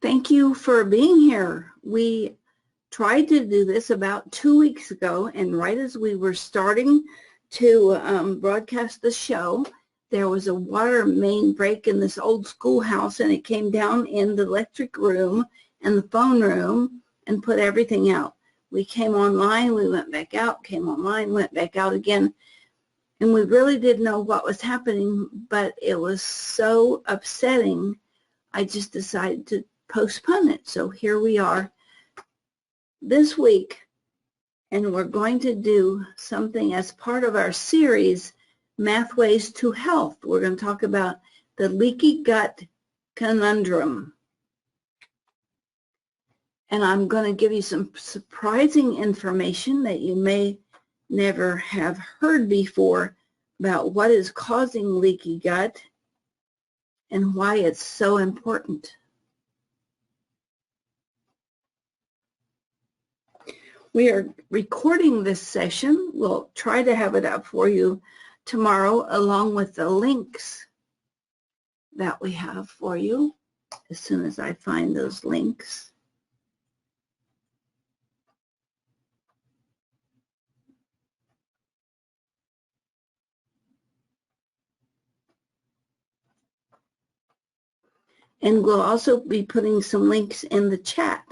Thank you for being here. We tried to do this about 2 weeks ago, and right as we were starting to broadcast the show, there was a water main break in this old schoolhouse, and it came down in the electric room and the phone room and put everything out. We came online, we went back out, came online, went back out again, and we really didn't know what was happening, but it was so upsetting, I just decided to postpone it. So here we are this week, and we're going to do something as part of our series, Mathways to Health. We're going to talk about the leaky gut conundrum. And I'm going to give you some surprising information that you may never have heard before about what is causing leaky gut and why it's so important. We are recording this session. We'll try to have it up for you tomorrow, along with the links that we have for you as soon as I find those links. And we'll also be putting some links in the chat.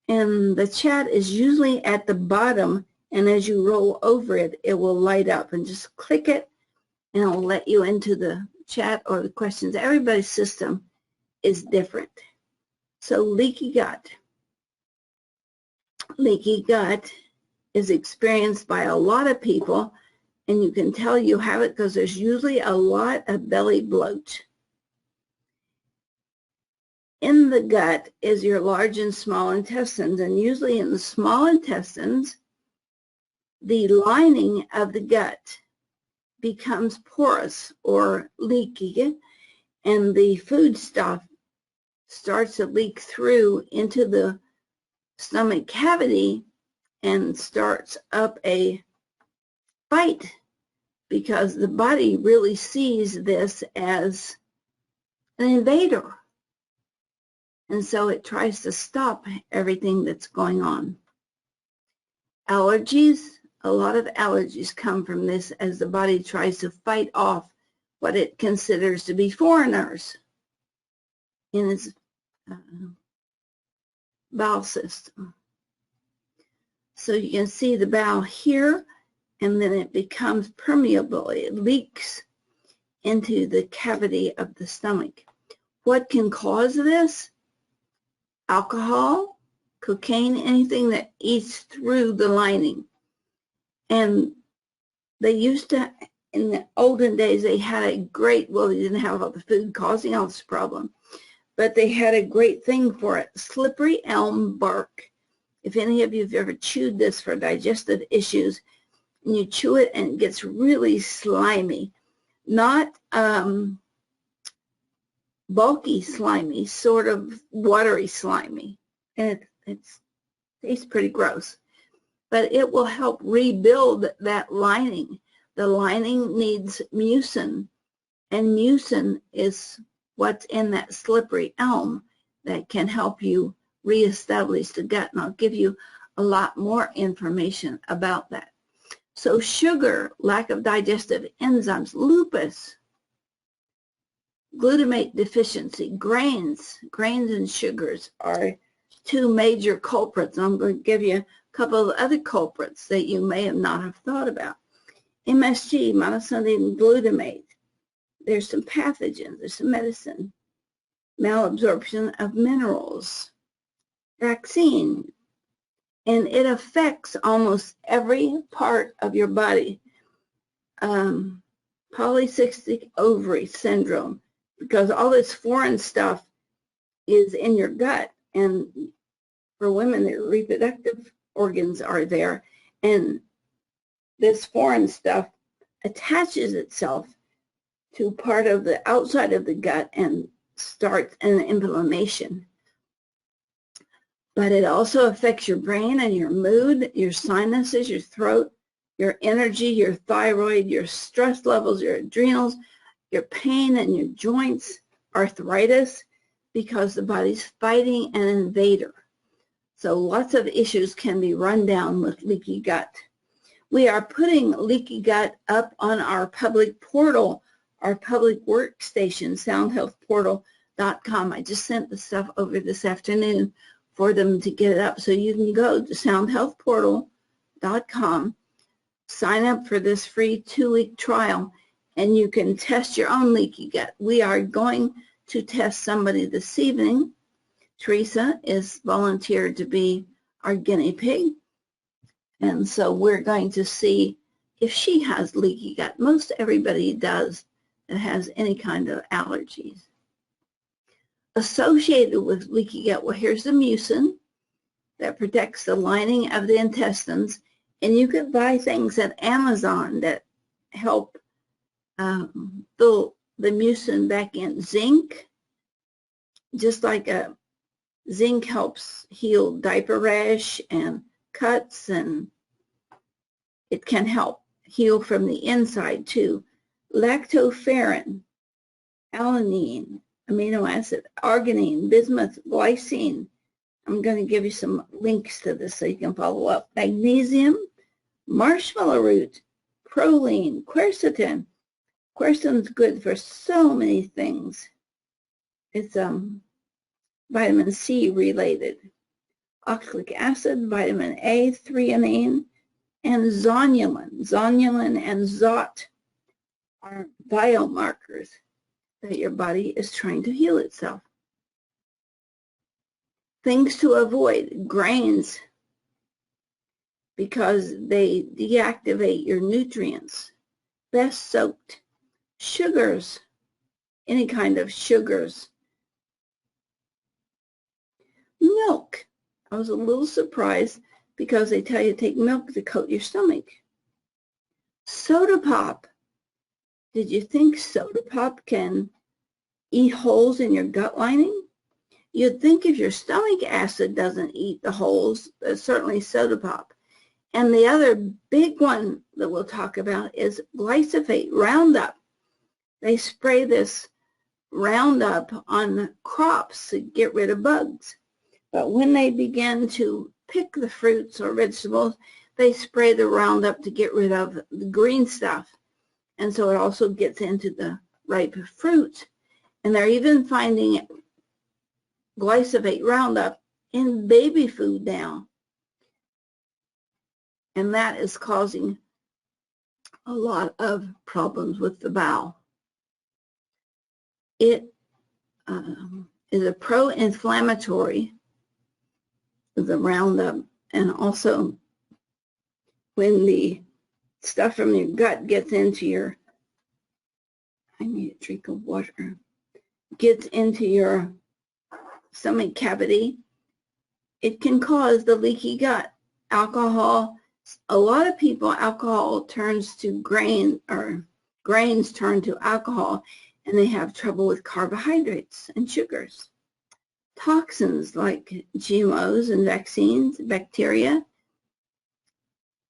And the chat is usually at the bottom, and as you roll over it, it will light up, and just click it and it'll let you into the chat or the questions. Everybody's system is different. So leaky gut. Leaky gut is experienced by a lot of people, and you can tell you have it because there's usually a lot of belly bloat. In the gut is your large and small intestines, and usually in the small intestines, the lining of the gut becomes porous or leaky, and the food stuff starts to leak through into the stomach cavity and starts up a fight, because the body really sees this as an invader. And so it tries to stop everything that's going on. Allergies, a lot of allergies come from this, as the body tries to fight off what it considers to be foreigners in its bowel system. So you can see the bowel here, and then it becomes permeable. It leaks into the cavity of the stomach. What can cause this? Alcohol, cocaine, anything that eats through the lining. And they used to, in the olden days, they had a great, well, they didn't have all the food causing all this problem, but they had a great thing for it. Slippery elm bark. If any of you have ever chewed this for digestive issues, and you chew it and it gets really slimy, not bulky slimy, sort of watery slimy, and it tastes pretty gross, but it will help rebuild that lining. The lining needs mucin, and mucin is what's in that slippery elm that can help you reestablish the gut, and I'll give you a lot more information about that. So sugar, lack of digestive enzymes, lupus, glutamate deficiency, grains and sugars are two major culprits. And I'm going to give you a couple of other culprits that you may have not have thought about. MSG, monosodium glutamate. There's some pathogens, there's some medicine. Malabsorption of minerals. Vaccine. And it affects almost every part of your body. Polycystic ovary syndrome, because all this foreign stuff is in your gut, and for women, their reproductive organs are there, and this foreign stuff attaches itself to part of the outside of the gut and starts an inflammation. But it also affects your brain and your mood, your sinuses, your throat, your energy, your thyroid, your stress levels, your adrenals, your pain and your joints, arthritis, because the body's fighting an invader. So lots of issues can be run down with leaky gut. We are putting leaky gut up on our public portal, our public workstation, soundhealthportal.com. I just sent the stuff over this afternoon for them to get it up. So you can go to soundhealthportal.com, sign up for this free 2-week trial, and you can test your own leaky gut. We are going to test somebody this evening. Teresa is volunteered to be our guinea pig. And so we're going to see if she has leaky gut. Most everybody does that has any kind of allergies. Associated with leaky gut, well, here's the mucin that protects the lining of the intestines. And you could buy things at Amazon that help fill the mucin back in. Zinc, just like zinc helps heal diaper rash and cuts, and it can help heal from the inside too. Lactoferrin, alanine, amino acid, arginine, bismuth, glycine. I'm going to give you some links to this so you can follow up. Magnesium, marshmallow root, proline, quercetin. Quercetin's good for so many things. It's vitamin C related. Oxalic acid, vitamin A, threonine, and zonulin. Zonulin and ZOT are biomarkers that your body is trying to heal itself. Things to avoid: grains, because they deactivate your nutrients. Best soaked. Sugars, any kind of sugars. Milk. I was a little surprised because they tell you to take milk to coat your stomach. Soda pop. Did you think soda pop can eat holes in your gut lining? You'd think if your stomach acid doesn't eat the holes, certainly soda pop. And the other big one that we'll talk about is glyphosate, Roundup. They spray this Roundup on crops to get rid of bugs. But when they begin to pick the fruits or vegetables, they spray the Roundup to get rid of the green stuff. And so it also gets into the ripe fruit. And they're even finding glyphosate Roundup in baby food now. And that is causing a lot of problems with the bowel. It is a pro-inflammatory, the Roundup, and also when the stuff from your gut gets into your, I need a drink of water, gets into your stomach cavity, it can cause the leaky gut. Alcohol, a lot of people, alcohol turns to grain, or grains turn to alcohol, and they have trouble with carbohydrates and sugars. Toxins like GMOs and vaccines, bacteria,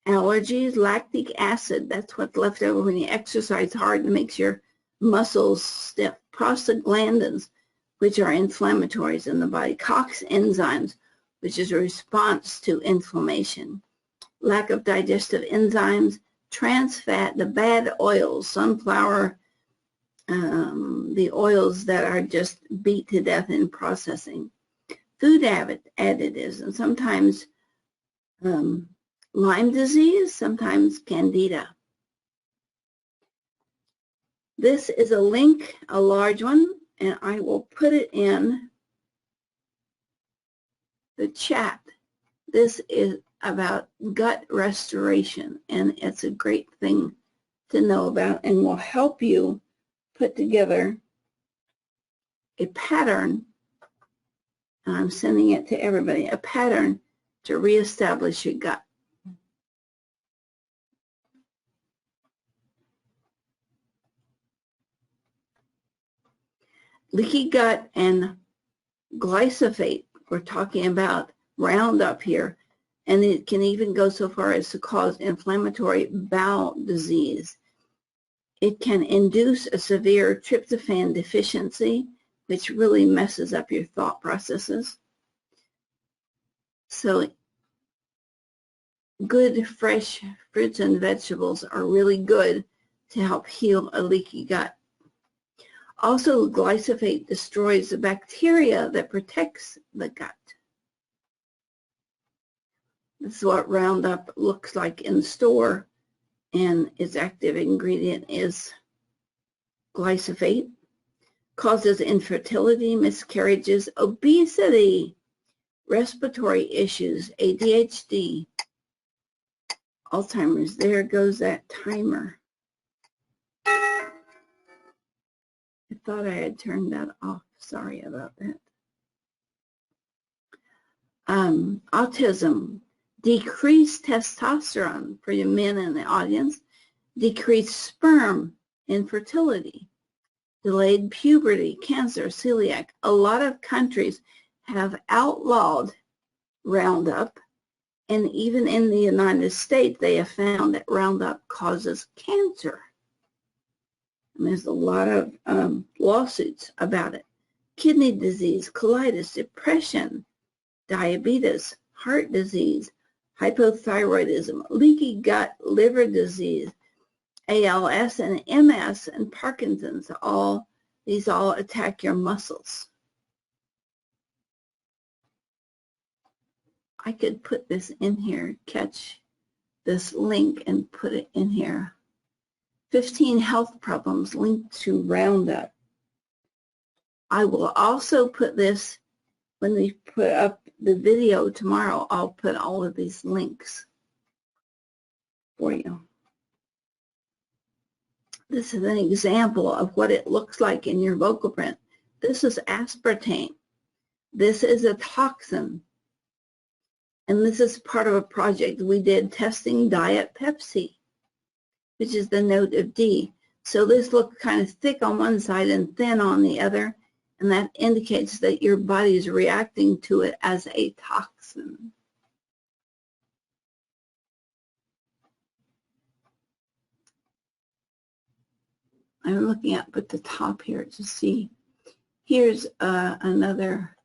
allergies, lactic acid, that's what's left over when you exercise hard and makes your muscles stiff. Prostaglandins, which are inflammatories in the body. COX enzymes, which is a response to inflammation. Lack of digestive enzymes, trans fat, the bad oils, sunflower, the oils that are just beat to death in processing. Food additives, and sometimes Lyme disease, sometimes Candida. This is a link, a large one, and I will put it in the chat. This is about gut restoration, and it's a great thing to know about, and will help you put together a pattern, and I'm sending it to everybody, a pattern to reestablish your gut. Leaky gut and glyphosate, we're talking about Roundup here, and it can even go so far as to cause inflammatory bowel disease. It can induce a severe tryptophan deficiency, which really messes up your thought processes. So good fresh fruits and vegetables are really good to help heal a leaky gut. Also, glyphosate destroys the bacteria that protects the gut. This is what Roundup looks like in the store, and its active ingredient is glyphosate. Causes infertility, miscarriages, obesity, respiratory issues, ADHD, Alzheimer's. There goes that timer. I thought I had turned that off. Sorry about that. Autism, decreased testosterone for you men in the audience, decreased sperm, infertility, delayed puberty, cancer, celiac. A lot of countries have outlawed Roundup, and even in the United States, they have found that Roundup causes cancer. And there's a lot of lawsuits about it. Kidney disease, colitis, depression, diabetes, heart disease, hypothyroidism, leaky gut, liver disease, ALS and MS and Parkinson's. These all attack your muscles. I could put this in here, catch this link and put it in here. 15 health problems linked to Roundup. I will also put this, when we put up the video tomorrow, I'll put all of these links for you. This is an example of what it looks like in your vocal print. This is aspartame. This is a toxin. And this is part of a project we did testing Diet Pepsi, which is the note of D. So this looks kind of thick on one side and thin on the other, and that indicates that your body is reacting to it as a toxin. I'm looking up at the top here to see. Here's another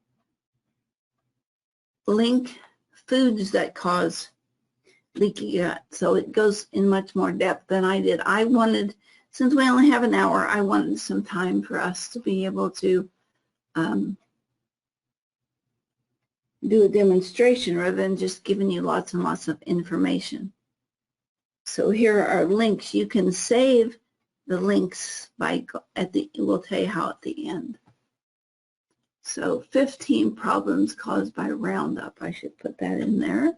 link, foods that cause leaky gut. So it goes in much more depth than I did. I wanted, since we only have an hour, I wanted some time for us to be able to do a demonstration rather than just giving you lots and lots of information. So here are links. You can save the links we'll tell you how at the end. So 15 problems caused by Roundup. I should put that in there.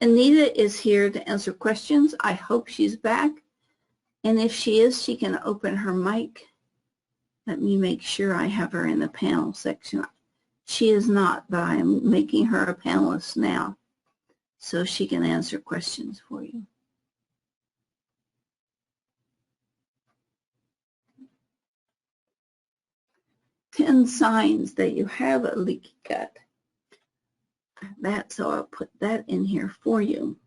Anita is here to answer questions. I hope she's back. And if she is, she can open her mic. Let me make sure I have her in the panel section. She is not, but I am making her a panelist now, so she can answer questions for you. Ten signs that you have a leaky gut. So I'll put that in here for you.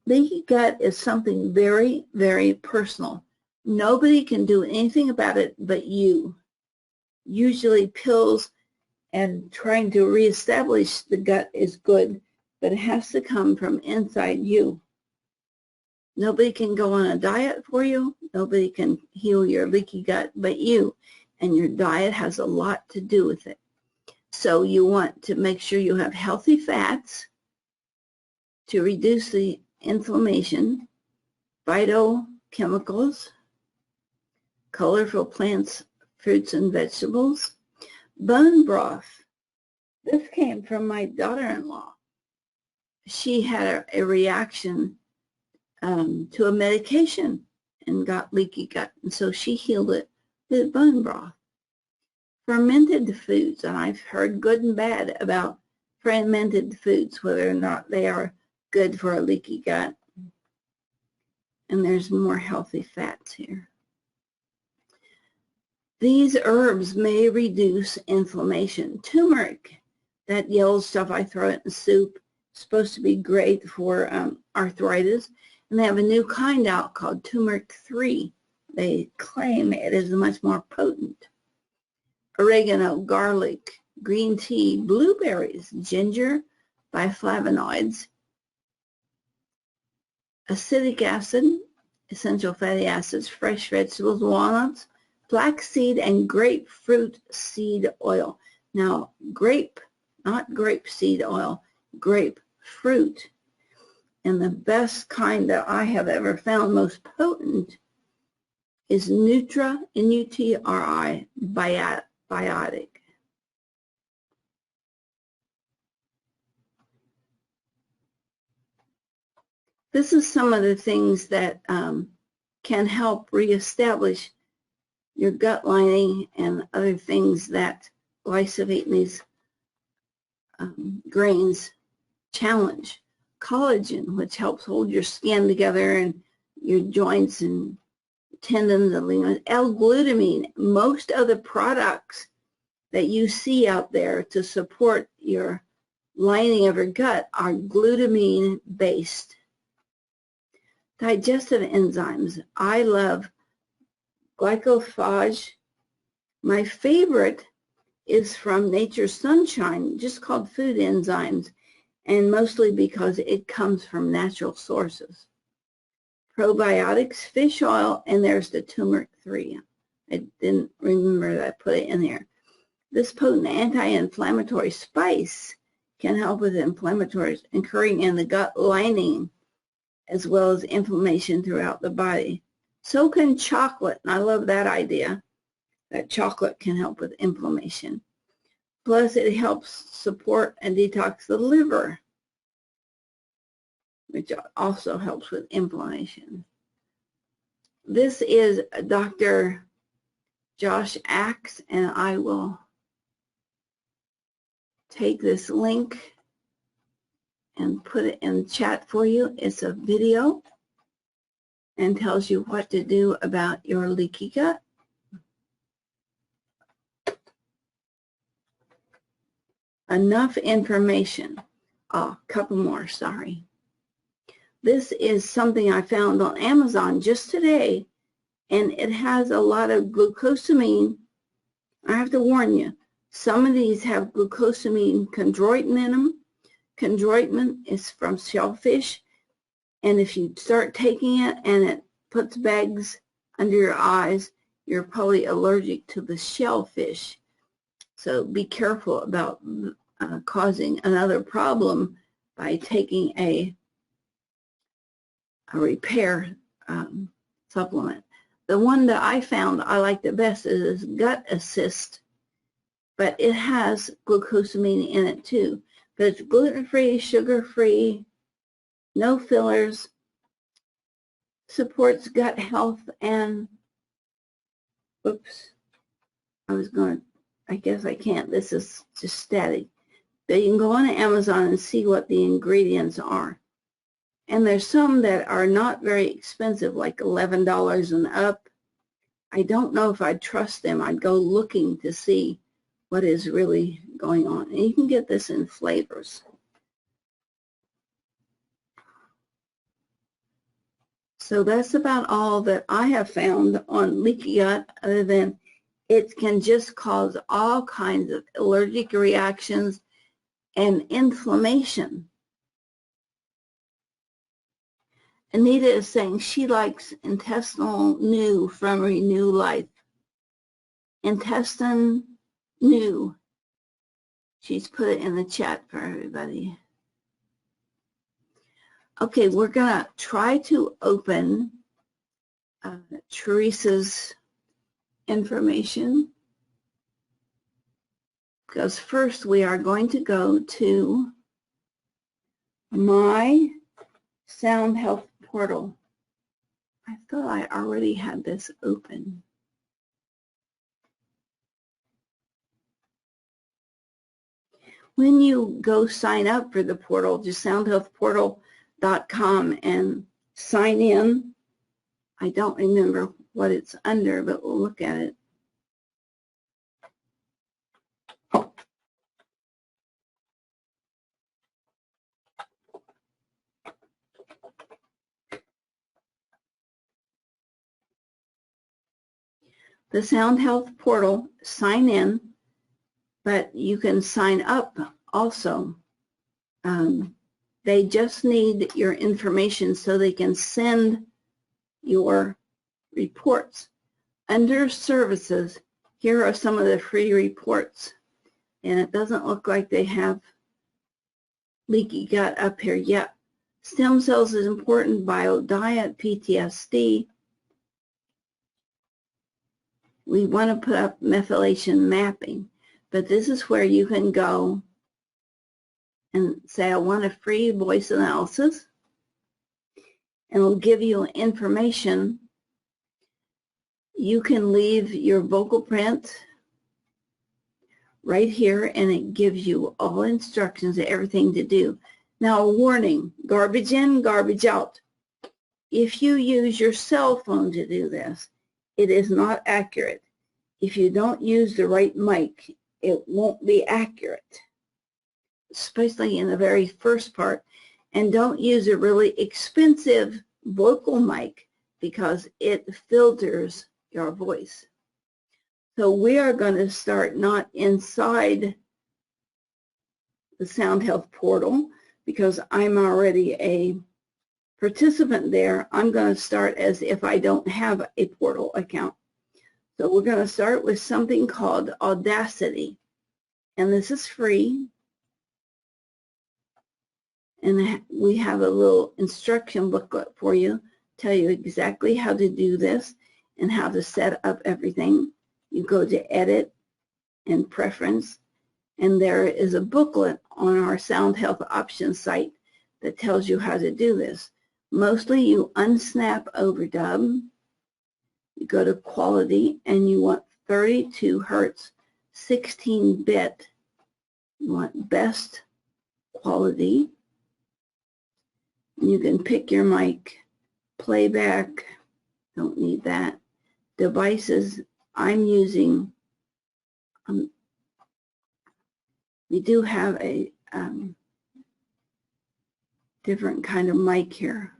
Leaky gut is something very, very personal. Nobody can do anything about it but you. Usually pills and trying to reestablish the gut is good, but it has to come from inside you. Nobody can go on a diet for you. Nobody can heal your leaky gut but you. And your diet has a lot to do with it. So you want to make sure you have healthy fats to reduce the inflammation, phytochemicals, colorful plants, fruits and vegetables, bone broth. This came from my daughter-in-law. She had a reaction to a medication and got leaky gut, and so she healed it with bone broth. Fermented foods, and I've heard good and bad about fermented foods, whether or not they are good for a leaky gut. And there's more healthy fats here. These herbs may reduce inflammation. Turmeric, that yellow stuff I throw in soup, is supposed to be great for arthritis. And they have a new kind out called turmeric 3. They claim it is much more potent. Oregano, garlic, green tea, blueberries, ginger, biflavonoids, acetic acid, essential fatty acids, fresh vegetables, walnuts, flaxseed, and grapefruit seed oil. Now, grape, not grapeseed oil, grapefruit. And the best kind that I have ever found, most potent, is Nutra, N-U-T-R-I, biotic. This is some of the things that can help reestablish your gut lining and other things that glyphosate in these grains challenge. Collagen, which helps hold your skin together and your joints and tendons and ligaments. L-glutamine, most of the products that you see out there to support your lining of your gut are glutamine based. Digestive enzymes. I love glycophage. My favorite is from Nature's Sunshine, just called food enzymes, and mostly because it comes from natural sources. Probiotics, fish oil, and there's the turmeric 3. I didn't remember that I put it in there. This potent anti-inflammatory spice can help with inflammatories occurring in the gut lining as well as inflammation throughout the body. So can chocolate, and I love that idea, that chocolate can help with inflammation. Plus, it helps support and detox the liver, which also helps with inflammation. This is Dr. Josh Axe, and I will take this link and put it in the chat for you. It's a video and tells you what to do about your leaky gut. Enough information. Oh, a couple more, sorry. This is something I found on Amazon just today, and it has a lot of glucosamine. I have to warn you, some of these have glucosamine chondroitin in them. Chondroitin is from shellfish, and if you start taking it and it puts bags under your eyes, you're probably allergic to the shellfish. So be careful about causing another problem by taking a repair supplement. The one that I found I like the best is Gut Assist, but it has glucosamine in it too. But it's gluten-free, sugar-free, no fillers, supports gut health, and whoops, I guess I can't, this is just static. But you can go on Amazon and see what the ingredients are. And there's some that are not very expensive, like $11 and up. I don't know if I'd trust them. I'd go looking to see what is really going on. And you can get this in flavors. So that's about all that I have found on leaky gut, other than it can just cause all kinds of allergic reactions and inflammation. Anita is saying she likes intestinal new from Renew Life. Intestine new. She's put it in the chat for everybody. Okay, we're going to try to open Teresa's information, because first we are going to go to my Sound Health portal. I thought I already had this open. When you go sign up for the portal, just soundhealthportal.com and sign in. I don't remember what it's under, but we'll look at it. the Sound Health portal, sign in, but you can sign up also. They just need your information so they can send your reports. Under services, here are some of the free reports. And it doesn't look like they have leaky gut up here yet. Stem cells is important, bio diet, PTSD. We want to put up methylation mapping, but this is where you can go and say, I want a free voice analysis, and it'll give you information. You can leave your vocal print right here, and it gives you all instructions, everything to do. Now, a warning, garbage in, garbage out. If you use your cell phone to do this, it is not accurate. If you don't use the right mic, it won't be accurate, especially in the very first part. And don't use a really expensive vocal mic because it filters your voice. So we are going to start not inside the Sound Health portal because I'm already a participant there. I'm going to start as if I don't have a portal account. So we're going to start with something called Audacity. And this is free. And we have a little instruction booklet for you, tell you exactly how to do this and how to set up everything. You go to Edit and Preference, and there is a booklet on our Sound Health Options site that tells you how to do this. Mostly you unsnap overdub, you go to Quality, and you want 32 hertz, 16-bit. You want Best Quality. You can pick your mic. Playback, don't need that. Devices, I'm using, we do have a different kind of mic here.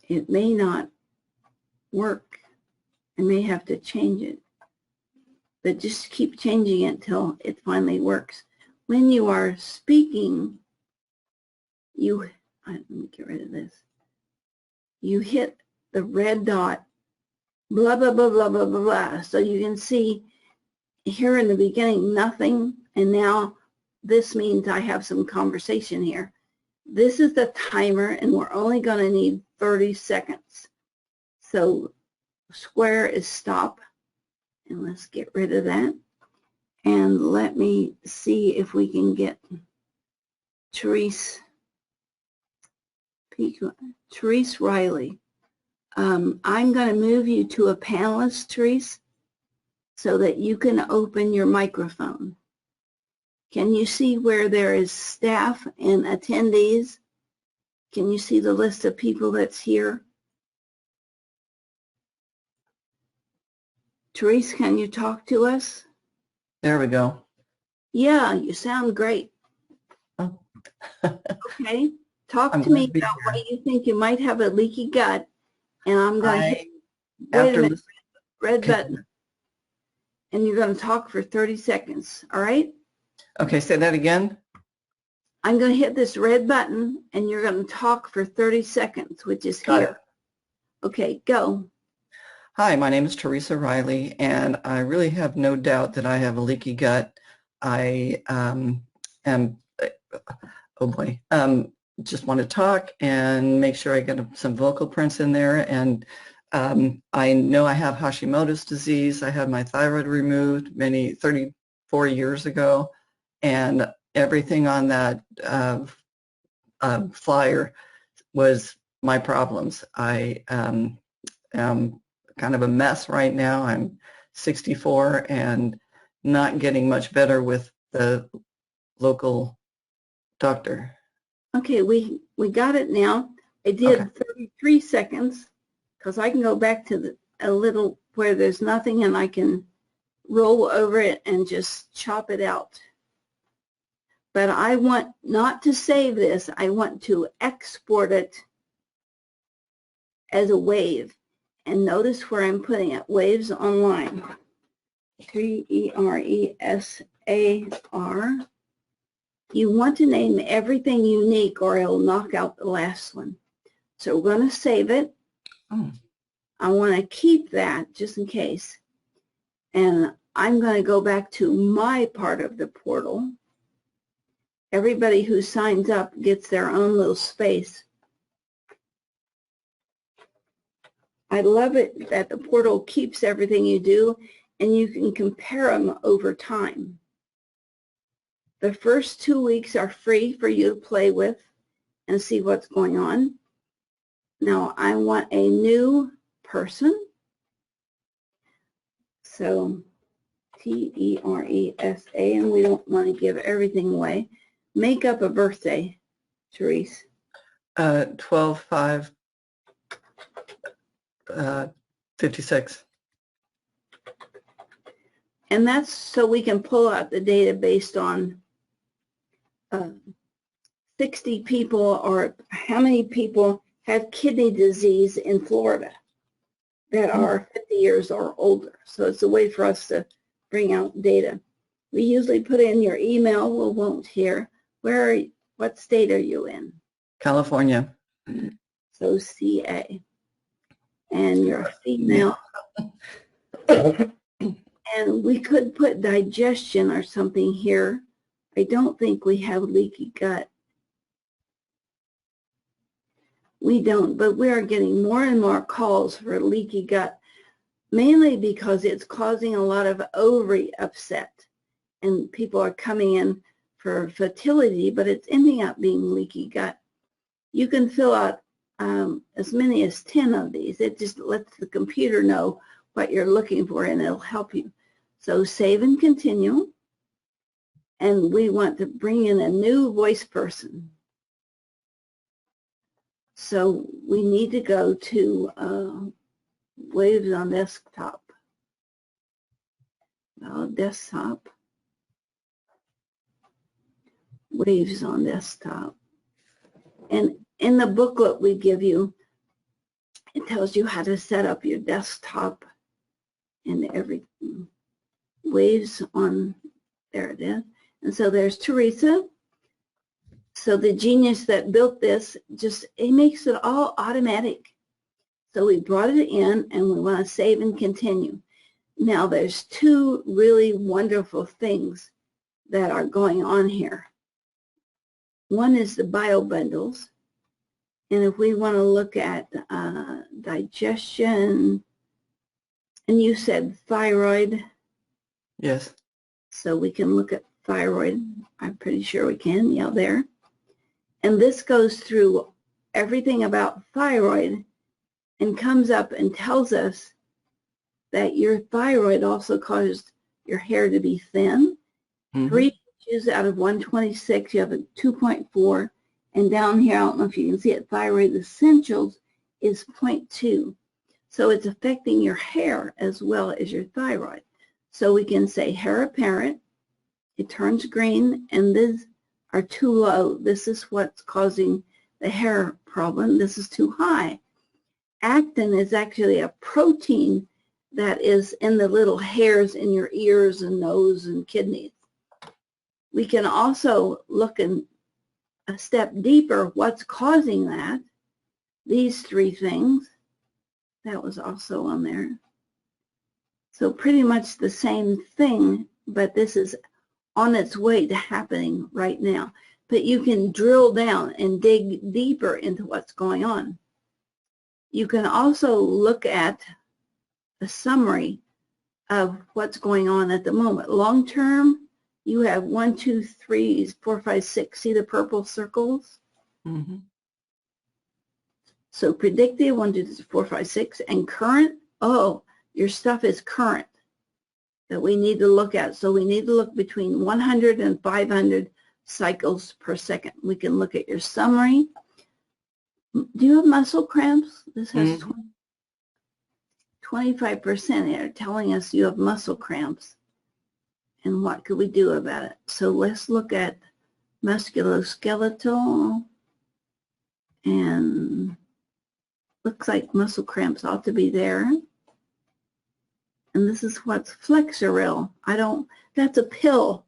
It may not work. I may have to change it. But just keep changing it till it finally works. When you are speaking, let me get rid of this. You hit the red dot, blah, blah, blah, blah, blah, blah, blah. So you can see here in the beginning, nothing. And now this means I have some conversation here. This is the timer, and we're only going to need 30 seconds. So square is stop. And let's get rid of that. And let me see if we can get Therese Riley. I'm going to move you to a panelist, Therese, so that you can open your microphone. Can you see where there is staff and attendees? Can you see the list of people that's here? Therese, can you talk to us? There we go. Yeah, you sound great. Oh. Okay, talk to me about why you think you might have a leaky gut, and I'm going to hit, wait a minute, red button, and you're going to talk for 30 seconds, all right? Okay, say that again. I'm going to hit this red button, and you're going to talk for 30 seconds, which is here. Okay, go. Hi, my name is Teresa Riley, and I really have no doubt that I have a leaky gut. I am, oh boy, just want to talk and make sure I get some vocal prints in there. And I know I have Hashimoto's disease. I had my thyroid removed 34 years ago, and everything on that flyer was my problems. I am kind of a mess right now. I'm 64 and not getting much better with the local doctor. Okay, we got it now. I did 33 seconds because I can go back to a little where there's nothing, and I can roll over it and just chop it out. But I want not to save this. I want to export it as a wave. And notice where I'm putting it, Waves Online. T-E-R-E-S-A-R. You want to name everything unique or it'll knock out the last one. So we're going to save it. Oh. I want to keep that just in case. And I'm going to go back to my part of the portal. Everybody who signs up gets their own little space. I love it that the portal keeps everything you do and you can compare them over time. The first 2 weeks are free for you to play with and see what's going on. Now I want a new person. So T-E-R-E-S-A, and we don't want to give everything away. Make up a birthday, Therese. 12/5/56. And that's so we can pull out the data based on 60 people, or how many people have kidney disease in Florida that are 50 years or older. So it's a way for us to bring out data. We usually put in your email. We won't here. What state are you in? California. So CA. And you're a female. And we could put digestion or something here. I don't think we have leaky gut. We don't, but we are getting more and more calls for leaky gut, mainly because it's causing a lot of ovary upset. And people are coming in for fertility, but it's ending up being leaky gut. You can fill out as many as 10 of these. It just lets the computer know what you're looking for, and it'll help you. So save and continue. And we want to bring in a new voice person. So we need to go to Waves on Desktop. Desktop. Waves on Desktop. And in the booklet we give you, it tells you how to set up your desktop and everything. Waves on, there it is. And so there's Teresa. So the genius that built this, it makes it all automatic. So we brought it in and we want to save and continue. Now there's two really wonderful things that are going on here. One is the bio bundles. And if we want to look at digestion, and you said thyroid. Yes. So we can look at thyroid. I'm pretty sure we can. Yeah, there. And this goes through everything about thyroid and comes up and tells us that your thyroid also caused your hair to be thin. 3 inches out of 126, you have a 2.4. And down here, I don't know if you can see it, thyroid essentials is 0.2. So it's affecting your hair as well as your thyroid. So we can say hair apparent, it turns green, and these are too low. This is what's causing the hair problem. This is too high. Actin is actually a protein that is in the little hairs in your ears and nose and kidneys. We can also look in a step deeper, what's causing that. These three things, that was also on there. So pretty much the same thing, but this is on its way to happening right now. But you can drill down and dig deeper into what's going on. You can also look at a summary of what's going on at the moment. Long term, you have 1, 2, 3, 4, 5, 6. See the purple circles? Mm-hmm. So predictive, 1, 2, 3, 4, 5, 6. And current, oh, your stuff is current that we need to look at. So we need to look between 100 and 500 cycles per second. We can look at your summary. Do you have muscle cramps? This has 25% here telling us you have muscle cramps. And what could we do about it? So let's look at musculoskeletal and Looks like muscle cramps ought to be there. And this is what's Flexeril. That's a pill.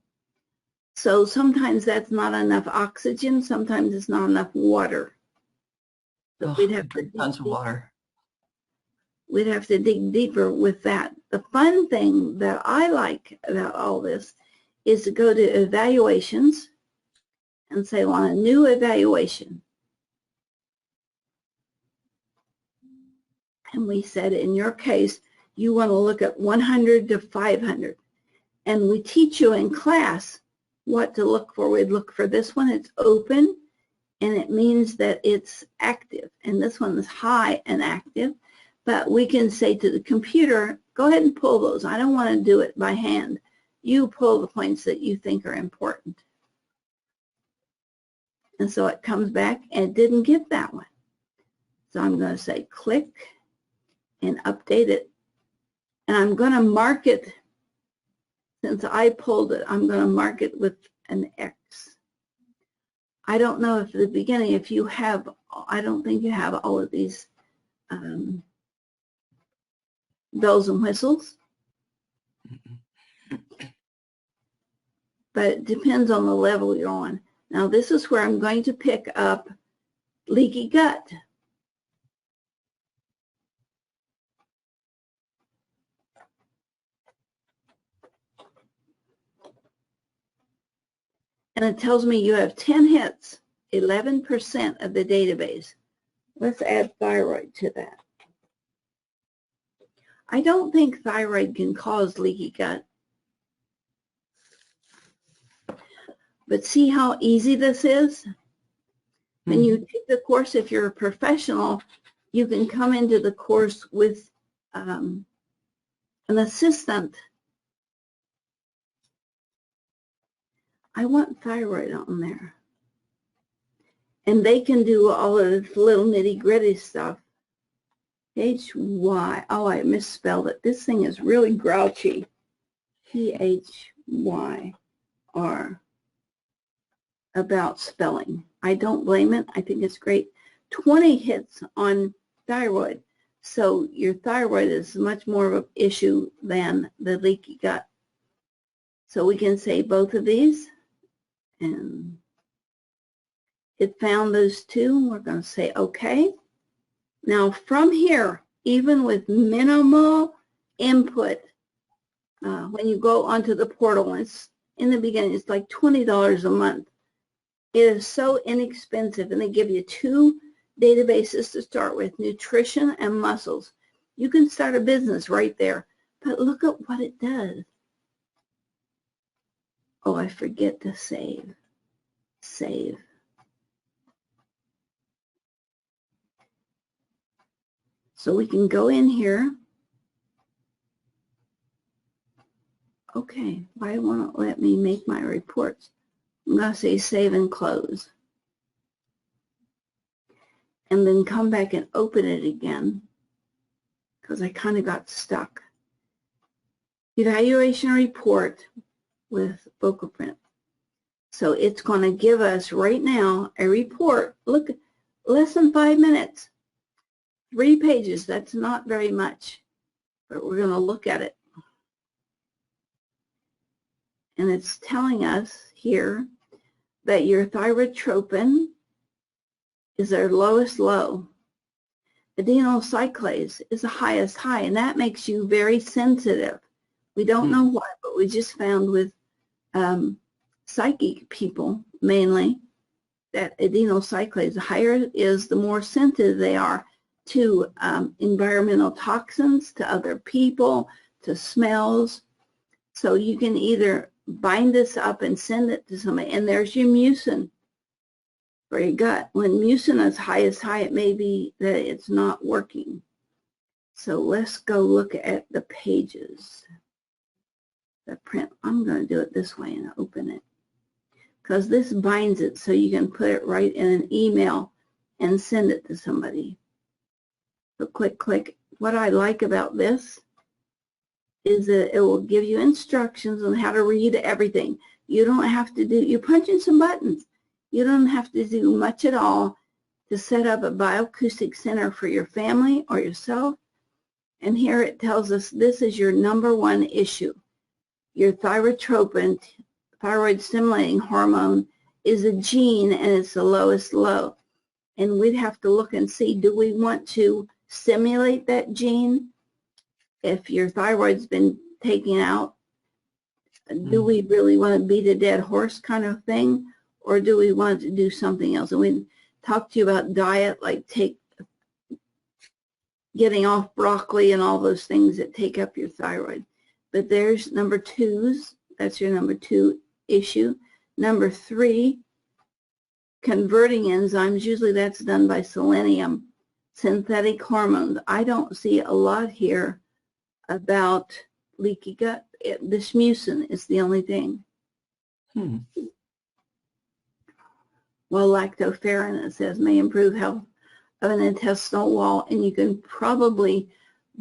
So sometimes that's not enough oxygen. Sometimes it's not enough water. So we'd have to tons of water. We'd have to dig deeper with that. The fun thing that I like about all this is to go to evaluations and say, I want a new evaluation. And we said, in your case, you want to look at 100 to 500. And we teach you in class what to look for. We'd look for this one, it's open, and it means that it's active. And this one is high and active. But we can say to the computer, go ahead and pull those. I don't want to do it by hand. You pull the points that you think are important. And so it comes back and it didn't get that one. So I'm going to say click and update it. And I'm going to mark it, since I pulled it, I'm going to mark it with an X. I don't know if at the beginning, if you have, I don't think you have all of these bells and whistles. But it depends on the level you're on. Now this is where I'm going to pick up leaky gut. And it tells me you have 10 hits, 11% of the database. Let's add thyroid to that. I don't think thyroid can cause leaky gut. But see how easy this is? When you take the course, if you're a professional, you can come into the course with an assistant. I want thyroid on there. And they can do all of this little nitty-gritty stuff. H-Y, oh, I misspelled it. This thing is really grouchy. P-H-Y-R. About spelling. I don't blame it. I think it's great. 20 hits on thyroid. So your thyroid is much more of an issue than the leaky gut. So we can say both of these. And it found those two. We're going to say OK. Now from here, even with minimal input, when you go onto the portal, it's in the beginning, it's like $20 a month. It is so inexpensive, and they give you 2 databases to start with, nutrition and muscles. You can start a business right there, but look at what it does. Oh, I forget to save. Save. So we can go in here. Okay, why won't it let me make my reports? I'm going to say save and close. And then come back and open it again because I kind of got stuck. Evaluation report with vocal print. So it's going to give us right now a report. Look, less than 5 minutes. 3 pages. That's not very much, but we're going to look at it. And it's telling us here that your thyrotropin is their lowest low. Adenal cyclase is the highest high, and that makes you very sensitive. We don't know why, but we just found with psychic people mainly that adenal cyclase, the higher it is, the more sensitive they are to environmental toxins, to other people, to smells. So you can either bind this up and send it to somebody, and there's your mucin for your gut. When mucin is highest high, it may be that it's not working. So let's go look at the pages. The print, I'm going to do it this way and open it because this binds it so you can put it right in an email and send it to somebody. So click, click. What I like about this is that it will give you instructions on how to read everything. You don't have to do, you're punching some buttons. You don't have to do much at all to set up a bioacoustic center for your family or yourself. And here it tells us this is your number one issue. Your thyrotropin, thyroid stimulating hormone, is a gene and it's the lowest low. And we'd have to look and see, do we want to stimulate that gene? If your thyroid's been taken out, do we really want to beat a dead horse kind of thing? Or do we want to do something else? And we talk to you about diet, like getting off broccoli and all those things that take up your thyroid. But there's number twos. That's your number two issue. Number three, converting enzymes. Usually that's done by selenium. Synthetic hormones. I don't see a lot here about leaky gut. This mucin is the only thing. Well, lactoferrin, it says, may improve health of an intestinal wall, and you can probably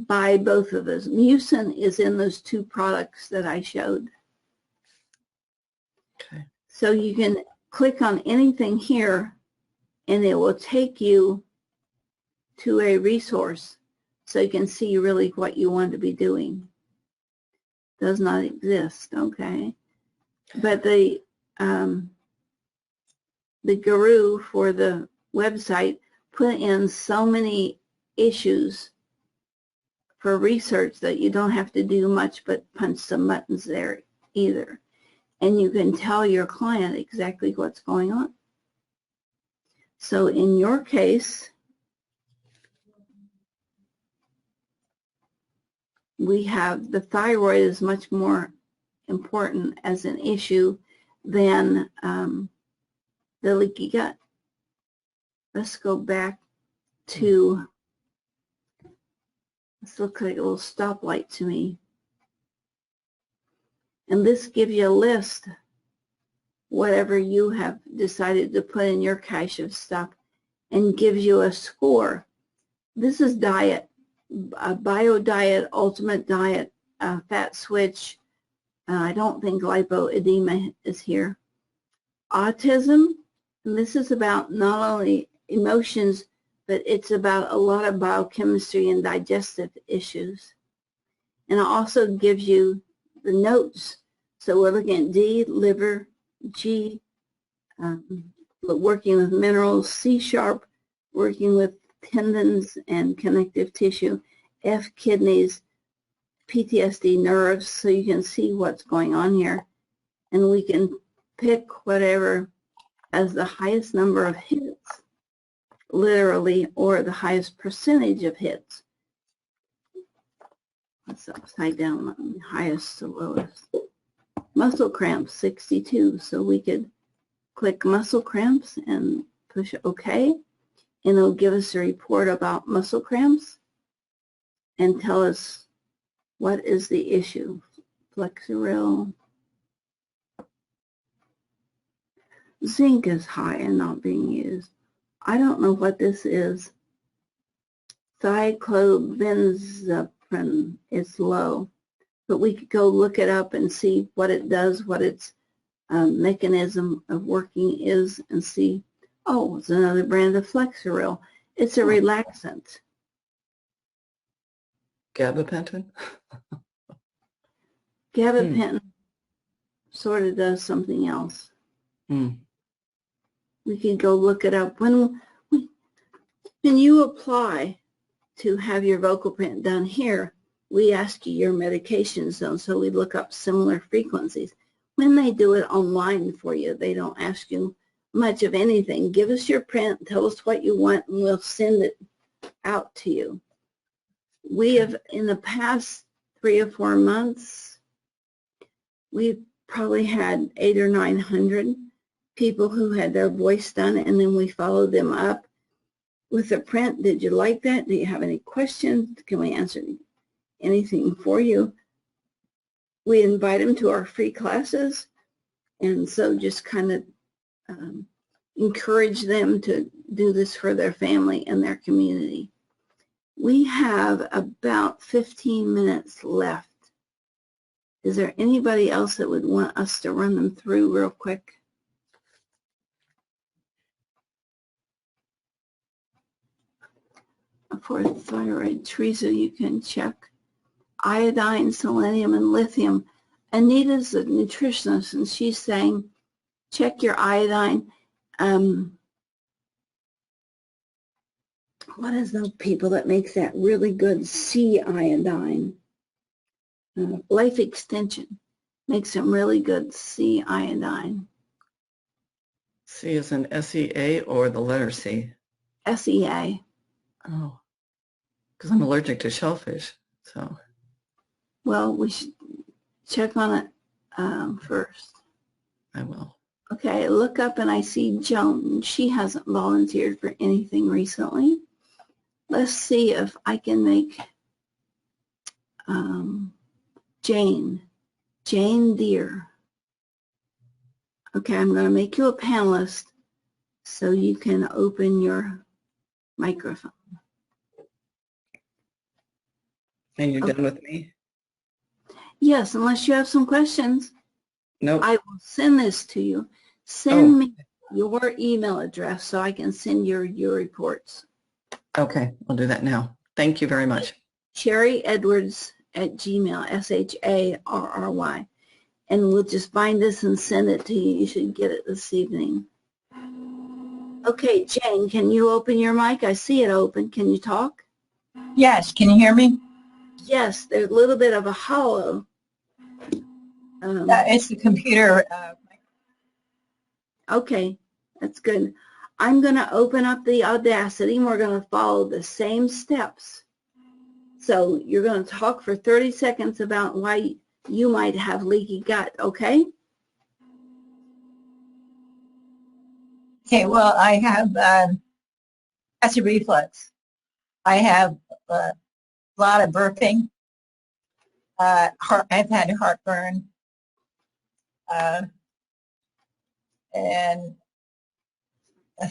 buy both of those. Mucin is in those two products that I showed. Okay. So you can click on anything here, and it will take you to a resource so you can see really what you want to be doing. Does not exist, okay? But the guru for the website put in so many issues for research that you don't have to do much but punch some buttons there either. And you can tell your client exactly what's going on. So in your case, we have the thyroid is much more important as an issue than the leaky gut. Let's go back to, this looks like a little stoplight to me. And this gives you a list, whatever you have decided to put in your cache of stuff, and gives you a score. This is diet, a bio diet, ultimate diet, fat switch. I don't think lipoedema is here. Autism, and this is about not only emotions, but it's about a lot of biochemistry and digestive issues. And it also gives you the notes. So we're looking at D, liver, G, working with minerals, C sharp, working with tendons and connective tissue, F, kidneys, PTSD, nerves, so you can see what's going on here. And we can pick whatever has the highest number of hits, literally, or the highest percentage of hits. That's upside down, highest to lowest. Muscle cramps, 62. So we could click muscle cramps and push OK, and it'll give us a report about muscle cramps and tell us what is the issue. Flexeril. Zinc is high and not being used. I don't know what this is. Cyclobenzaprin is low, but we could go look it up and see what it does, what its mechanism of working is, and see, oh, it's another brand of Flexeril. It's a relaxant. Gabapentin? Gabapentin sort of does something else. We can go look it up. When you apply to have your vocal print done here, we ask you your medication zone, so we look up similar frequencies. When they do it online for you, they don't ask you much of anything. Give us your print, tell us what you want, and we'll send it out to you. We have, in the past 3 or 4 months, we've probably had 800 or 900 people who had their voice done, and then we followed them up with a print. Did you like that? Do you have any questions? Can we answer anything for you? We invite them to our free classes, and so just kind of encourage them to do this for their family and their community. We have about 15 minutes left. Is there anybody else that would want us to run them through real quick? for thyroid. Teresa, you can check iodine, selenium, and lithium. Anita's a nutritionist, and she's saying, check your iodine. What is the people that makes that really good C iodine? Life Extension makes some really good C iodine. C is an SEA or the letter C? SEA. Oh, because I'm allergic to shellfish, so. Well, we should check on it first. I will. Okay, look up and I see Joan. She hasn't volunteered for anything recently. Let's see if I can make Jane Deere. Okay, I'm going to make you a panelist so you can open your microphone. And you're done with me? Yes, unless you have some questions. Nope. I will send this to you. Send me your email address so I can send your reports. Okay, I'll do that now. Thank you very much. Sherry Edwards at Gmail, SHARRY. And we'll just bind this and send it to you. You should get it this evening. Okay, Jane, can you open your mic? I see it open. Can you talk? Yes, can you hear me? Yes, there's a little bit of a hollow. It's the computer. Okay, that's good. I'm going to open up the Audacity and we're going to follow the same steps. So you're going to talk for 30 seconds about why you might have leaky gut, okay? Okay, well, I have acid reflux. I have a lot of burping. I've had heartburn. And I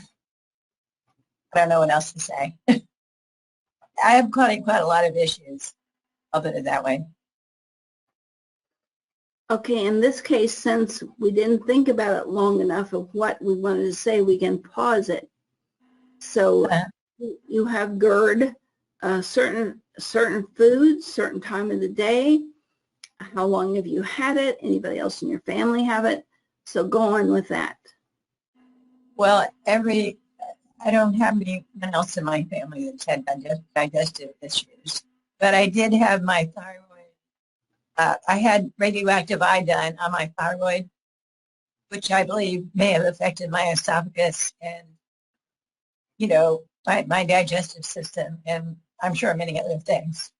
don't know what else to say. I have quite a lot of issues. I'll put it that way. Okay, in this case, since we didn't think about it long enough of what we wanted to say, we can pause it. So you have GERD, certain foods, certain time of the day. How long have you had it? Anybody else in your family have it? So go on with that. Well, I don't have anyone else in my family that's had digestive issues, but I did have my thyroid. I had radioactive iodine on my thyroid, which I believe may have affected my esophagus and, you know, my digestive system, and I'm sure many other things.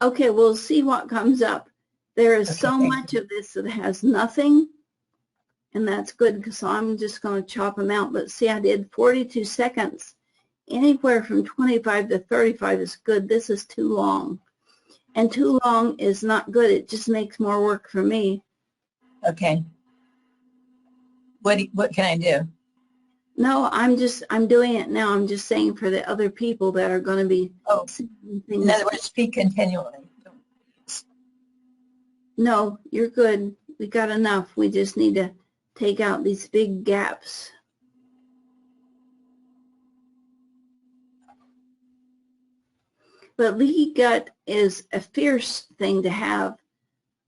Okay, we'll see what comes up. There is so much of this that has nothing, and that's good because I'm just going to chop them out. But see, I did 42 seconds. Anywhere from 25 to 35 is good. This is too long. And too long is not good. It just makes more work for me. Okay. What can I do? No, I'm doing it now. I'm just saying for the other people that are going to be seeing things. In other words, speak continually. No, you're good. We got enough. We just need to take out these big gaps. But leaky gut is a fierce thing to have,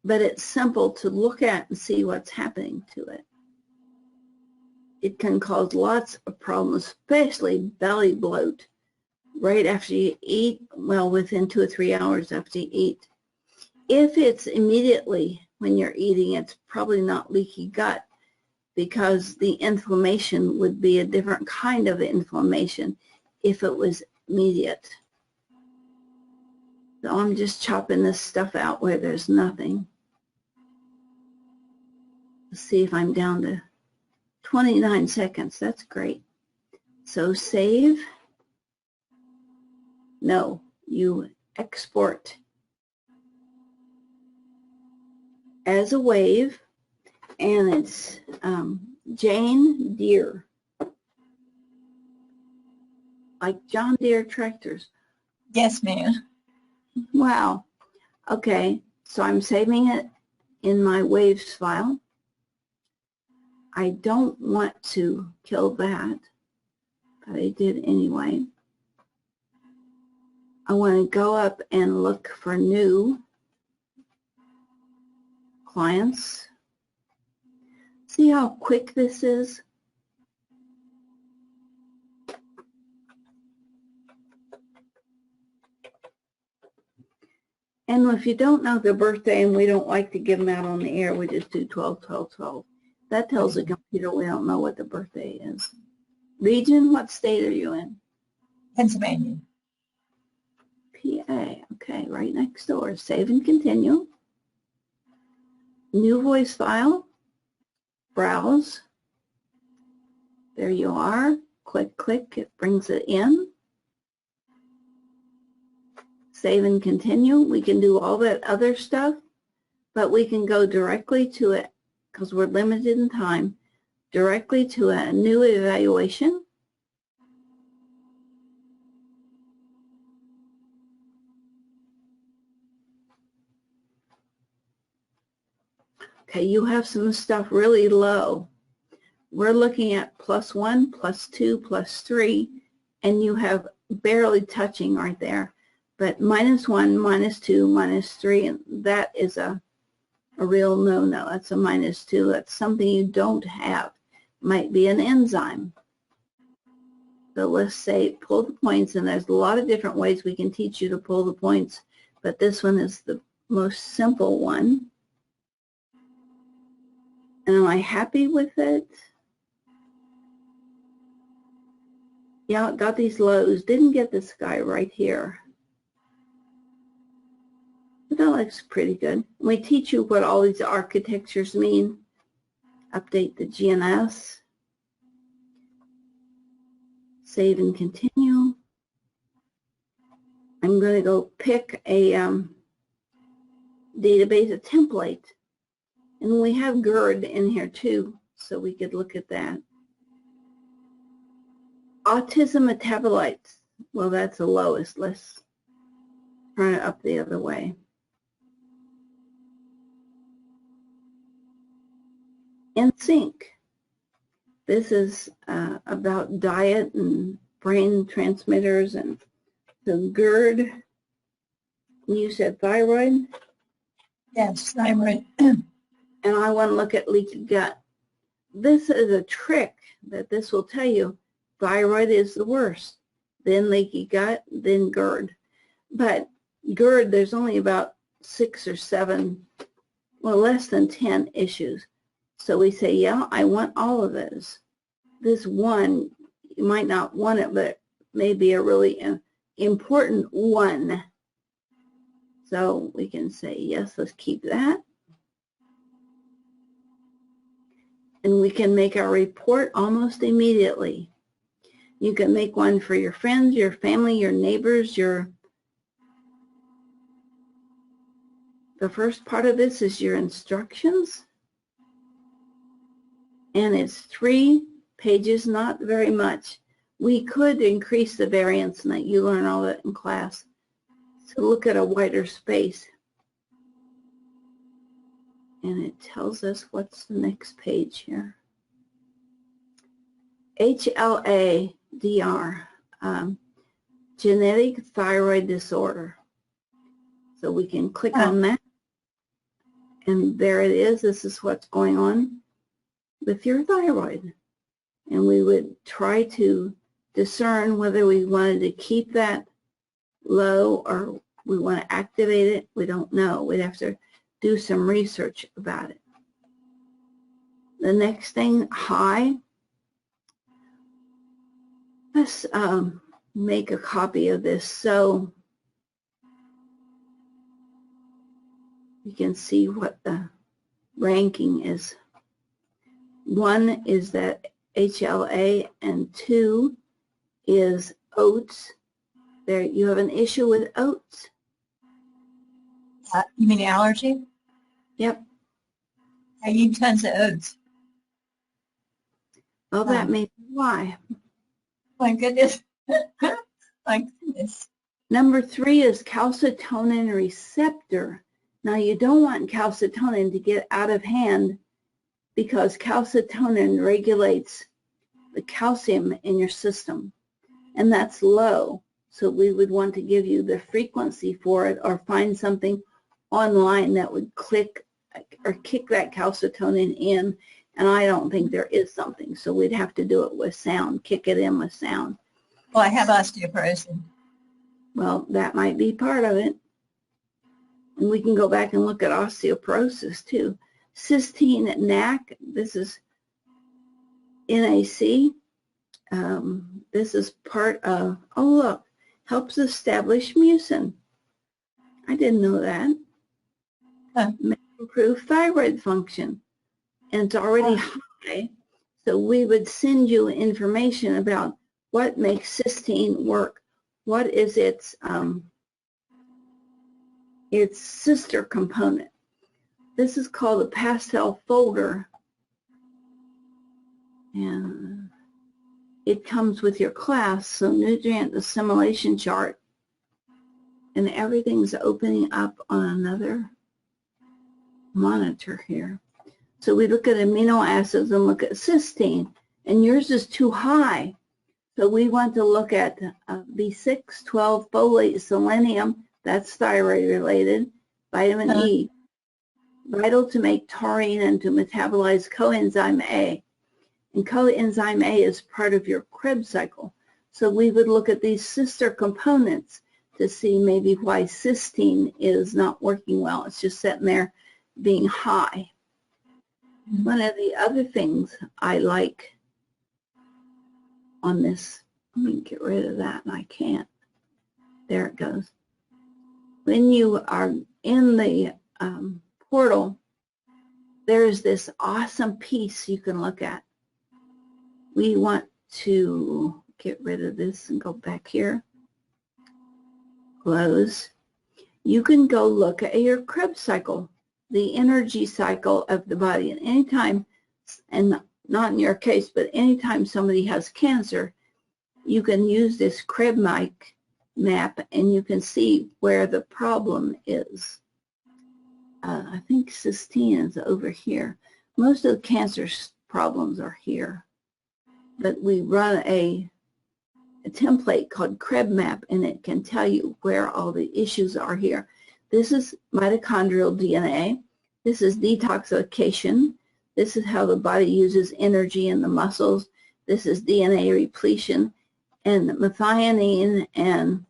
but it's simple to look at and see what's happening to it. It can cause lots of problems, especially belly bloat right after you eat, well, within 2 or 3 hours after you eat. If it's immediately when you're eating, it's probably not leaky gut because the inflammation would be a different kind of inflammation if it was immediate. So I'm just chopping this stuff out where there's nothing. Let's see if I'm down to 29 seconds. That's great. So save. No, you export as a wave, and it's Jane Deere, like John Deere tractors. Yes, ma'am. Wow. Okay, so I'm saving it in my waves file. I don't want to kill that, but I did anyway. I want to go up and look for new clients. See how quick this is? And if you don't know their birthday and we don't like to give them out on the air, we just do 12-12-12. That tells the computer we don't know what the birthday is. Region, what state are you in? Pennsylvania. PA, okay, right next door. Save and continue. New voice file. Browse. There you are. Click, click, it brings it in. Save and continue. We can do all that other stuff, but we can go directly to it because we're limited in time, directly to a new evaluation. Okay, you have some stuff really low. We're looking at +1, +2, +3, and you have barely touching right there. But -1, -2, -3, and that is a real no-no. That's a -2. That's something you don't have. Might be an enzyme. So let's say pull the points, and there's a lot of different ways we can teach you to pull the points, but this one is the most simple one. And am I happy with it? Yeah, got these lows. Didn't get this guy right here. But that looks pretty good. We teach you what all these architectures mean. Update the GNS. Save and continue. I'm going to go pick a database, a template. And we have GERD in here too, so we could look at that. Autism metabolites. Well, that's the lowest. Let's turn it up the other way. In sync. This is about diet and brain transmitters and the GERD. You said thyroid? Yes, thyroid. And I want to look at leaky gut. This is a trick that this will tell you. Thyroid is the worst, then leaky gut, then GERD. But GERD, there's only about 6 or 7, well, less than 10 issues. So we say, yeah, I want all of those. This one, you might not want it, but it may be a really important one. So we can say, yes, let's keep that. And we can make our report almost immediately. You can make one for your friends, your family, your neighbors, the first part of this is your instructions. And it's 3 pages, not very much. We could increase the variance and that you learn all that in class. So look at a wider space. And it tells us what's the next page here. HLA-DR, genetic thyroid disorder. So we can click on that. And there it is. This is what's going on with your thyroid. And we would try to discern whether we wanted to keep that low or we want to activate it. We don't know. We'd have to do some research about it. The next thing, high. Let's make a copy of this so you can see what the ranking is. 1 is that HLA and 2 is oats. There, you have an issue with oats? You mean allergy? Yep. I eat tons of oats. Well, that may be why. My goodness. My goodness. Number 3 is calcitonin receptor. Now, you don't want calcitonin to get out of hand because calcitonin regulates the calcium in your system, and that's low. So we would want to give you the frequency for it or find something online that would click or kick that calcitonin in. And I don't think there is something. So we'd have to do it with sound, kick it in with sound. Well, I have osteoporosis. Well, that might be part of it. And we can go back and look at osteoporosis too. Cysteine at NAC, this is NAC. This is part of, oh look, helps establish mucin. I didn't know that. May improve thyroid function. And it's already high. So we would send you information about what makes cysteine work. What is its sister component. This is called a pastel folder. And it comes with your class, so nutrient assimilation chart. And everything's opening up on another monitor here. So we look at amino acids and look at cysteine, and yours is too high. So we want to look at B6, 12, folate, selenium, that's thyroid related, vitamin E, vital to make taurine and to metabolize coenzyme A. And coenzyme A is part of your Krebs cycle. So we would look at these sister components to see maybe why cysteine is not working well. It's just sitting there being high. One of the other things I like on this, let me get rid of that, and I can't. There it goes. When you are in the portal, there's this awesome piece you can look at. We want to get rid of this and go back here. Close. You can go look at your Krebs cycle, the energy cycle of the body. And anytime, and not in your case, but anytime somebody has cancer, you can use this Krebs map and you can see where the problem is. I think cysteine is over here. Most of the cancer problems are here. But we run a template called Krebs map, and it can tell you where all the issues are here. This is mitochondrial DNA. This is detoxification. This is how the body uses energy in the muscles. This is DNA repletion. And methionine and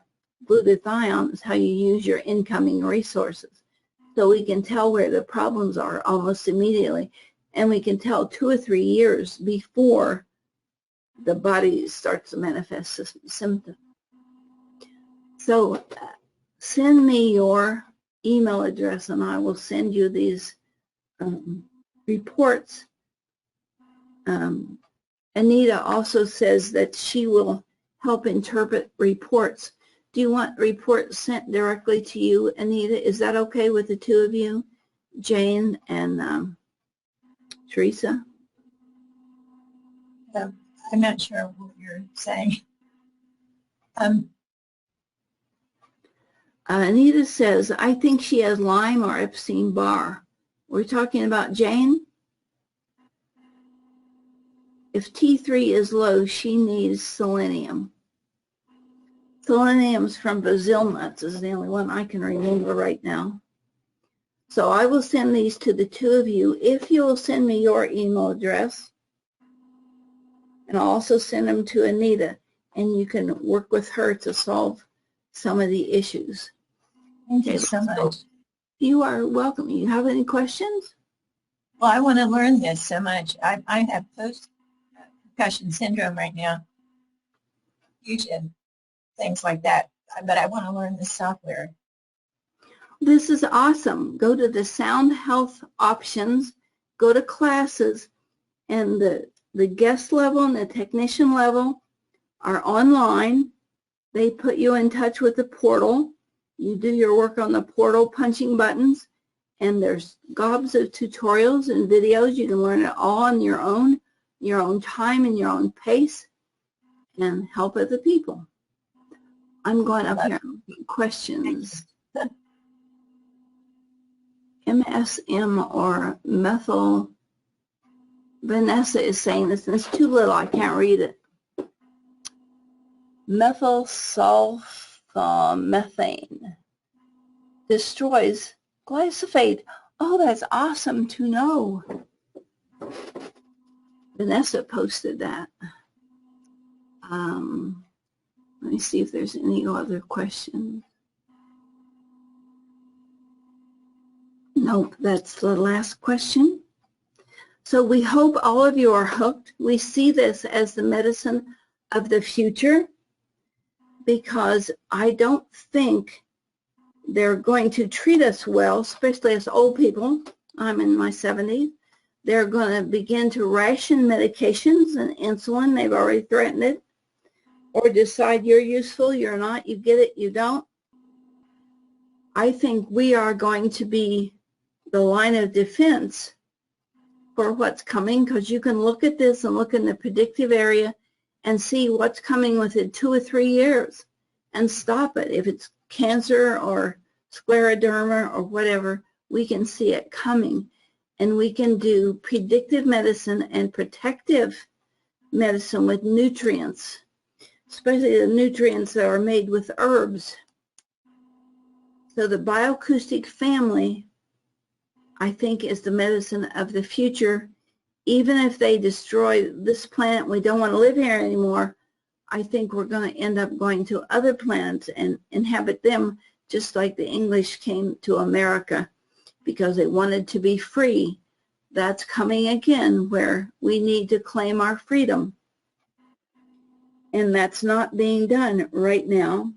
glutathione is how you use your incoming resources. So we can tell where the problems are almost immediately. And we can tell 2 or 3 years before the body starts to manifest symptoms. So send me your email address and I will send you these reports. Anita also says that she will help interpret reports. Do you want reports sent directly to you, Anita? Is that okay with the two of you, Jane and Teresa? I'm not sure what you're saying. Anita says, I think she has Lyme or Epstein-Barr. We're talking about Jane? If T3 is low, she needs selenium. Selenium's from Brazil nuts is the only one I can remember right now. So I will send these to the two of you if you will send me your email address. And I'll also send them to Anita, and you can work with her to solve some of the issues. Thank you so much. You are welcome. You have any questions? Well, I want to learn this so much. I have post-concussion syndrome right now, fusion, things like that. But I want to learn the software. This is awesome. Go to the Sound Health options, go to classes, and the guest level and the technician level are online. They put you in touch with the portal. You do your work on the portal, punching buttons, and there's gobs of tutorials and videos. You can learn it all on your own time and your own pace, and help other people. I'm going up here and get questions. MSM or methyl. Vanessa is saying this, and it's too little. I can't read it. methyl sulfamethane destroys glyphosate. Oh, that's awesome to know. Vanessa posted that. Let me see if there's any other questions. Nope, that's the last question. So we hope all of you are hooked. We see this as the medicine of the future because I don't think they're going to treat us well, especially as old people. I'm in my 70s. They're going to begin to ration medications and insulin. They've already threatened it. Or decide you're useful, you're not, you get it, you don't. I think we are going to be the line of defense for what's coming, because you can look at this and look in the predictive area and see what's coming within 2 or 3 years and stop it. If it's cancer or scleroderma or whatever, we can see it coming. And we can do predictive medicine and protective medicine with nutrients, especially the nutrients that are made with herbs. So the bioacoustic family, I think, is the medicine of the future. Even if they destroy this planet, we don't want to live here anymore, I think we're going to end up going to other planets and inhabit them, just like the English came to America because they wanted to be free. That's coming again, where we need to claim our freedom. And that's not being done right now.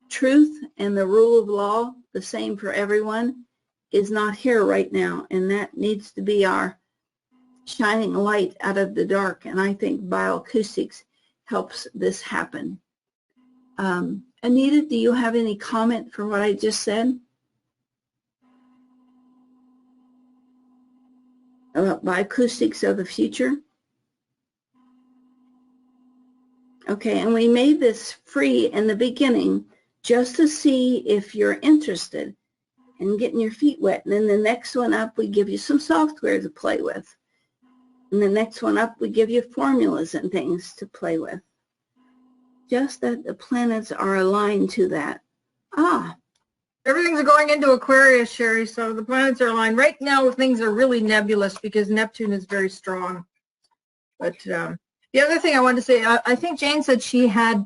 Truth and the rule of law, the same for everyone, is not here right now. And that needs to be our shining light out of the dark. And I think bioacoustics helps this happen. Anita, do you have any comment for what I just said about bioacoustics of the future? Okay, and we made this free in the beginning just to see if you're interested in getting your feet wet. And then the next one up, we give you some software to play with. And the next one up, we give you formulas and things to play with. Just that the planets are aligned to that. Everything's going into Aquarius, Sherry, so the planets are aligned. Right now, things are really nebulous because Neptune is very strong. But the other thing I wanted to say, I think Jane said she had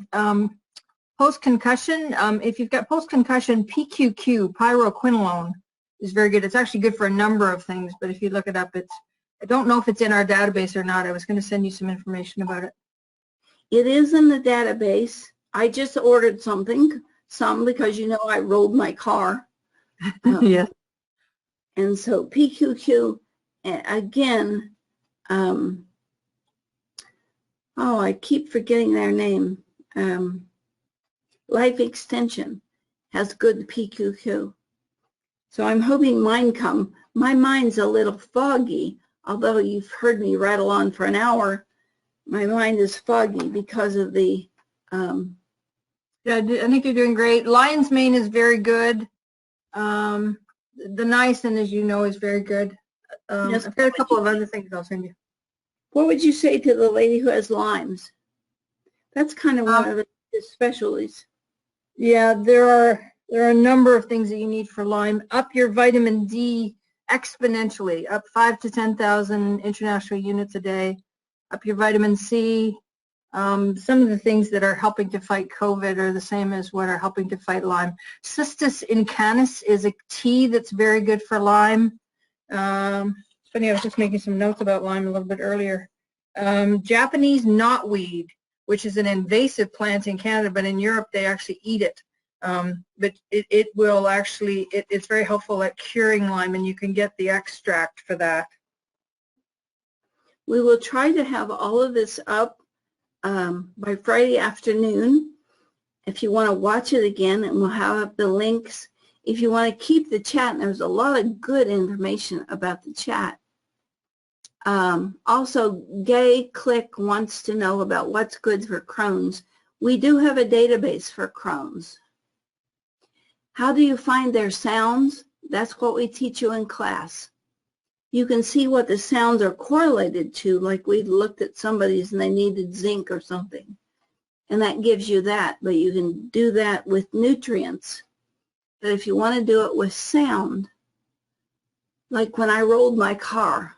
post-concussion. If you've got post-concussion, PQQ, pyroquinolone, is very good. It's actually good for a number of things, but if you look it up, I don't know if it's in our database or not. I was going to send you some information about it. It is in the database. I just ordered some because, you know, I rolled my car. Yes. And so PQQ, again, I keep forgetting their name. Life Extension has good PQQ. So I'm hoping mine come. My mind's a little foggy, although you've heard me rattle on for an hour. My mind is foggy because of the... Yeah, I think you're doing great. Lion's mane is very good. The niacin, as you know, is very good. Yes, I've got a couple of other things I'll send you. What would you say to the lady who has Lyme's? That's kind of one of his specialties. Yeah, there are a number of things that you need for Lyme. Up your vitamin D exponentially, up 5 to 10,000 international units a day. Up your vitamin C. Some of the things that are helping to fight COVID are the same as what are helping to fight Lyme. Cistus incanis is a tea that's very good for Lyme. It's funny, I was just making some notes about Lyme a little bit earlier. Japanese knotweed, which is an invasive plant in Canada, but in Europe they actually eat it. But it will actually, it's very helpful at curing Lyme, and you can get the extract for that. We will try to have all of this up by Friday afternoon. If you want to watch it again, and we'll have up the links. If you want to keep the chat, and there's a lot of good information about the chat. Also, Gay Click wants to know about what's good for Crohn's. We do have a database for Crohn's. How do you find their sounds? That's what we teach you in class. You can see what the sounds are correlated to, like we looked at somebody's and they needed zinc or something. and that gives you that. But you can do that with nutrients. But if you want to do it with sound, like when I rolled my car,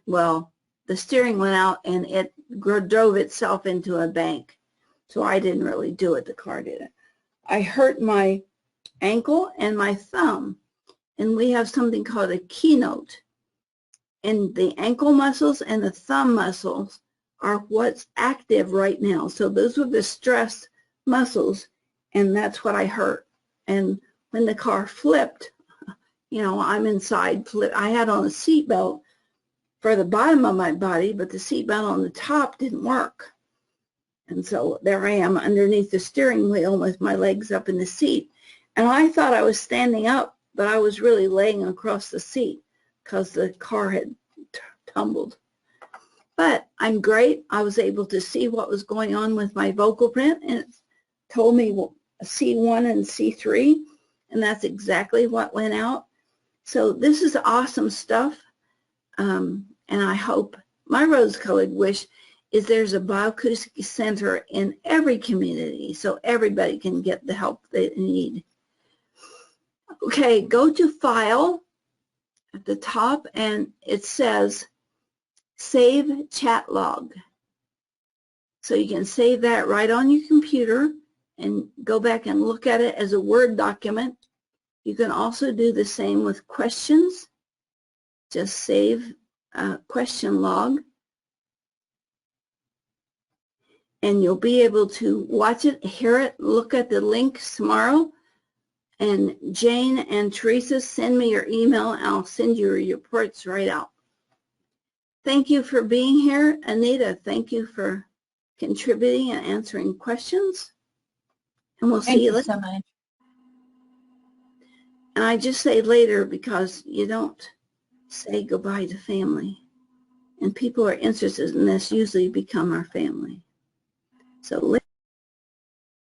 well, the steering went out and it drove itself into a bank. So I didn't really do it, the car did it. I hurt my ankle and my thumb, and we have something called a keynote. And the ankle muscles and the thumb muscles are what's active right now. So those were the stress muscles, and that's what I hurt. And when the car flipped, you know, I'm inside, I had on a seatbelt for the bottom of my body, but the seatbelt on the top didn't work. And so there I am underneath the steering wheel with my legs up in the seat. And I thought I was standing up, but I was really laying across the seat because the car had tumbled. But I'm great. I was able to see what was going on with my vocal print, and it told me C1 and C3, and that's exactly what went out. So this is awesome stuff, and I hope my rose-colored wish is there's a bioacoustic center in every community so everybody can get the help they need. Okay, go to File at the top, and it says Save Chat Log. So you can save that right on your computer and go back and look at it as a Word document. You can also do the same with questions. Just save question log, and you'll be able to watch it, hear it, look at the links tomorrow. And Jane and Teresa, send me your email and I'll send you your reports right out. Thank you for being here. Anita, thank you for contributing and answering questions. And we'll see you later. Thank you so much. And I just say later because you don't say goodbye to family. And people are interested in this usually become our family. So